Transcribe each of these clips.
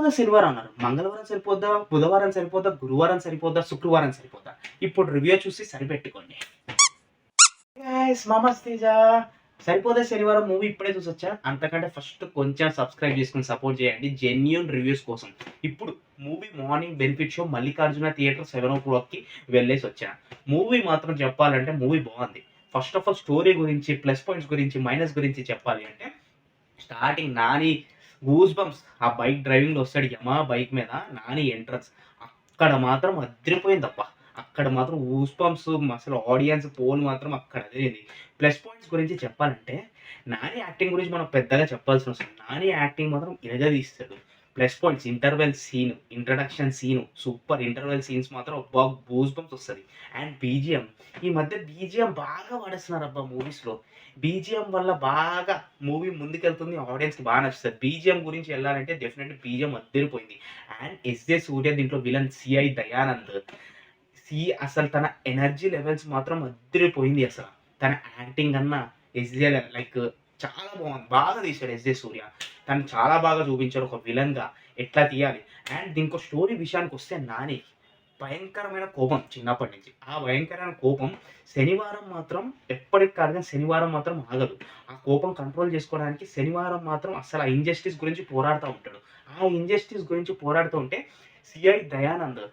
సరిపోదా శనివారం అన్నారు. మంగళవారం సరిపోద్దా? బుధవారం సరిపోద్దా? గురువారం సరిపోద్దా? శుక్రవారం సరిపోద్దా? ఇప్పుడు రివ్యూ చూసి సరిపెట్టుకోండి. గైస్ మామాస్ తేజ సరిపోదే శనివారం మూవీ ఇప్పుడే చూసొచ్చా. అంతకంటే ఫస్ట్ కొంచెం సబ్స్క్రైబ్ చేసుకుని సపోర్ట్ చేయండి జెన్యూన్ రివ్యూస్ కోసం. ఇప్పుడు movie morning benefit show Mallikarjuna theatre 7 o'clockకి వెళ్ళేసి వచ్చా. మూవీ మాత్రం చెప్పాలంటే మూవీ బాగుంది. ఫస్ట్ ఆఫ్ ఆల్ స్టోరీ గురించి, ప్లస్ పాయింట్స్ గురించి, మైనస్ గురించి చెప్పాలి అంటే స్టార్టింగ్ నాని గూస్ బంప్స్ ఆ బైక్ డ్రైవింగ్లో వస్తాడు యమా బైక్ మీద. నాని ఎంట్రన్స్ అక్కడ మాత్రం అదిరిపోయిందప్ప. అక్కడ మాత్రం గూస్ బంప్స్ అసలు ఆడియన్స్ పోల్ మాత్రం అక్కడ అదేంది. ప్లస్ పాయింట్స్ గురించి చెప్పాలంటే నాని యాక్టింగ్ గురించి మనం పెద్దగా చెప్పాల్సిన అవసరం. నాని యాక్టింగ్ మాత్రం ఎనగదీస్తాడు. Plus points interval scene, introduction scene super. Interval scenes మాత్రం గూస్ బంప్స్ వస్తుంది. అండ్ బీజిఎం ఈ మధ్య బీజిఎం బాగా వాడేస్తున్నారు అబ్బా మూవీస్లో. బీజిఎం వల్ల బాగా మూవీ ముందుకెళ్తుంది, ఆడియన్స్కి బాగా నచ్చుతుంది. బీజిఎం గురించి వెళ్ళాలంటే డెఫినెట్లీ బీజిఎం అద్దరిపోయింది. అండ్ ఎస్జే సూర్య దీంట్లో విలన్ సిఐ దయానంద్. అసలు తన ఎనర్జీ లెవెల్స్ మాత్రం అద్దరిపోయింది. అసలు తన యాక్టింగ్ అన్న ఎస్జే లైక్ చాలా బాగుంది. బాగా తీశాడు ఎస్జే సూర్య. తను చాలా బాగా చూపించాడు ఒక విలన్గా ఎట్లా తీయాలి. అండ్ దీనికో స్టోరీ విషయానికి వస్తే నాని భయంకరమైన కోపం చిన్నప్పటి నుంచి. ఆ భయంకరమైన కోపం శనివారం మాత్రం ఎప్పటికి కాదు కానీ శనివారం మాత్రం ఆగదు. ఆ కోపం కంట్రోల్ చేసుకోవడానికి శనివారం మాత్రం అసలు ఆ ఇంజస్టిస్ గురించి పోరాడుతూ ఉంటాడు. ఆ ఇంజస్టిస్ గురించి పోరాడుతూ ఉంటే సిఐ దయానంద్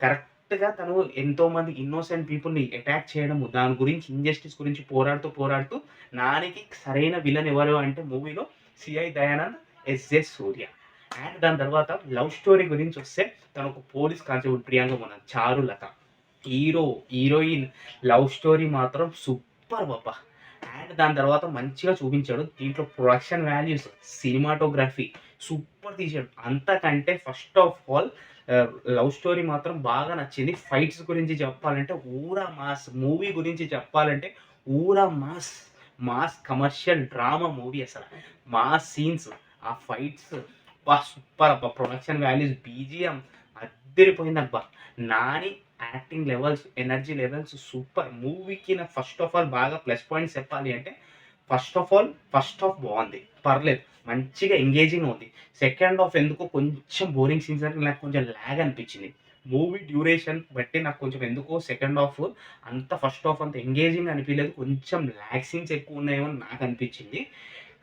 కరెక్ట్గా తను ఎంతోమంది ఇన్నోసెంట్ పీపుల్ని అటాక్ చేయడము, దాని గురించి ఇంజస్టిస్ గురించి పోరాడుతూ నానికి సరైన విలన్ ఎవరు అంటే మూవీలో CI Dayanand, SJ Surya. And దాని తర్వాత లవ్ స్టోరీ గురించి వస్తే తను ఒక police constable Priyanka Mohan, Charulatha heroine love story మాత్రం సూపర్ బాబా. అండ్ దాని తర్వాత మంచిగా చూపించాడు. దీంట్లో ప్రొడక్షన్ వాల్యూస్, సినిమాటోగ్రఫీ సూపర్ తీసాడు. అంతకంటే first of all love story మాత్రం బాగా నచ్చింది. ఫైట్స్ గురించి చెప్పాలంటే ఊరా మాస్. మూవీ గురించి చెప్పాలంటే ఊరా mass. Mass commercial drama movie. అసలు మాస్ సీన్స్, ఆ ఫైట్స్ సూపర్ అబ్బా. ప్రొడక్షన్ వాల్యూస్, బీజిఎం అద్దరిపోయిందబ్బా. Nani acting levels, energy levels super. మూవీకి నాకు ఫస్ట్ ఆఫ్ ఆల్ బాగా ప్లస్ పాయింట్స్ చెప్పాలి అంటే ఫస్ట్ హాఫ్ బాగుంది, పర్లేదు, మంచిగా ఎంగేజింగ్ ఉంది. సెకండ్ హాఫ్ ఎందుకో కొంచెం బోరింగ్ సీన్స్ అంటే నాకు కొంచెం ల్యాగ్ అనిపించింది. మూవీ డ్యూరేషన్ బట్టి నాకు కొంచెం ఎందుకో సెకండ్ హాఫ్ అంత ఫస్ట్ హాఫ్ అంత ఎంగేజింగ్ అనిపించలేదు. కొంచెం ల్యాగ్ సీన్స్ ఎక్కువ ఉన్నాయేమో అని నాకు అనిపించింది.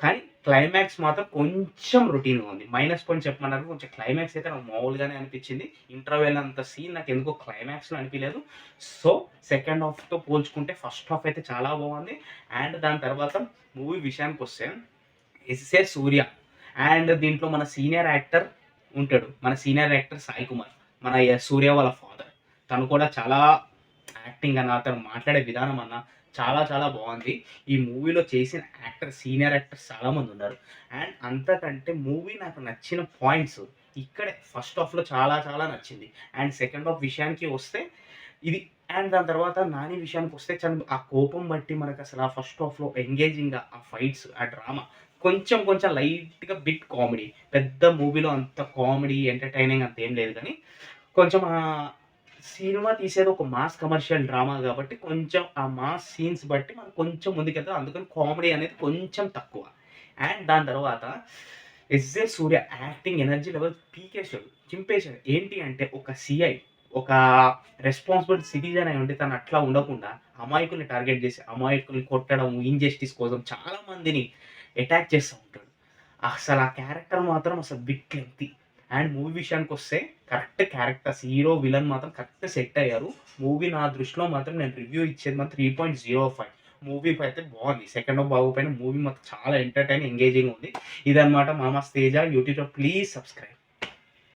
కానీ క్లైమాక్స్ మాత్రం కొంచెం రొటీన్గా ఉంది. మైనస్ పాయింట్ చెప్పమన్నారు, కొంచెం క్లైమాక్స్ అయితే నాకు మామూలుగానే అనిపించింది. ఇంటర్వెల్ అంత సీన్ నాకు ఎందుకో క్లైమాక్స్లో అనిపించలేదు. సో సెకండ్ హాఫ్తో పోల్చుకుంటే ఫస్ట్ హాఫ్ అయితే చాలా బాగుంది. అండ్ దాని తర్వాత మూవీ విషయానికి వస్తే ఎస్ఏ సూర్య అండ్ దీంట్లో మన సీనియర్ యాక్టర్ ఉంటాడు, మన సీనియర్ యాక్టర్ సాయి కుమార్, మన సూర్య వాళ్ళ ఫాదర్. తను కూడా చాలా యాక్టింగ్ అన్న, తను మాట్లాడే విధానం అన్న చాలా చాలా బాగుంది. ఈ మూవీలో చేసిన సీనియర్ యాక్టర్స్ చాలామంది ఉన్నారు. అండ్ అంతకంటే మూవీ నాకు నచ్చిన పాయింట్స్ ఇక్కడే ఫస్ట్ హాఫ్లో చాలా చాలా నచ్చింది. అండ్ సెకండ్ హాఫ్ విషయానికి వస్తే ఇది. అండ్ దాని తర్వాత నాని విషయానికి వస్తే ఆ కోపం బట్టి మనకు అసలు ఆ ఫస్ట్ హాఫ్లో ఎంగేజింగ్గా ఆ ఫైట్స్, ఆ డ్రామా కొంచెం లైట్గా బిట్ కామెడీ. పెద్ద మూవీలో అంత కామెడీ ఎంటర్టైనింగ్ అంత ఏం లేదు, కానీ కొంచెం సినిమా తీసేది ఒక మాస్ కమర్షియల్ డ్రామా కాబట్టి కొంచెం ఆ మాస్ సీన్స్ బట్టి మనం కొంచెం ముందుకెళ్తాం. అందుకని కామెడీ అనేది కొంచెం తక్కువ. అండ్ దాని తర్వాత ఎస్జే సూర్య యాక్టింగ్ ఎనర్జీ లెవెల్ పీకేశాడు, చింపేశాడు. ఏంటి అంటే ఒక సిఐ, ఒక రెస్పాన్సిబుల్ సిటిజన్ అయి ఉండి తను అట్లా ఉండకుండా అమాయకుల్ని టార్గెట్ చేసి అమాయకుల్ని కొట్టడం, ఇంజస్టిస్ కోసం చాలా మందిని అటాక్ చేస్తూ ఉంటాడు. అసలు ఆ క్యారెక్టర్ మాత్రం అసలు బిగ్ లెంగ్తీ. అండ్ మూవీ విషయానికి వస్తే కరెక్ట్ క్యారెక్టర్స్, హీరో విలన్ మాత్రం కరెక్ట్ సెట్ అయ్యారు. మూవీ నా దృష్టిలో మాత్రం నేను రివ్యూ ఇచ్చేది మాత్రం 3.05. మూవీ అయితే బాగుంది. సెకండ్ హాఫ్ బాగోపోయినా మూవీ మాత్రం చాలా ఎంటర్టైన్ ఎంగేజింగ్ ఉంది. ఇదన్నమాట మామాస్ తేజ యూట్యూబ్లో. Please subscribe.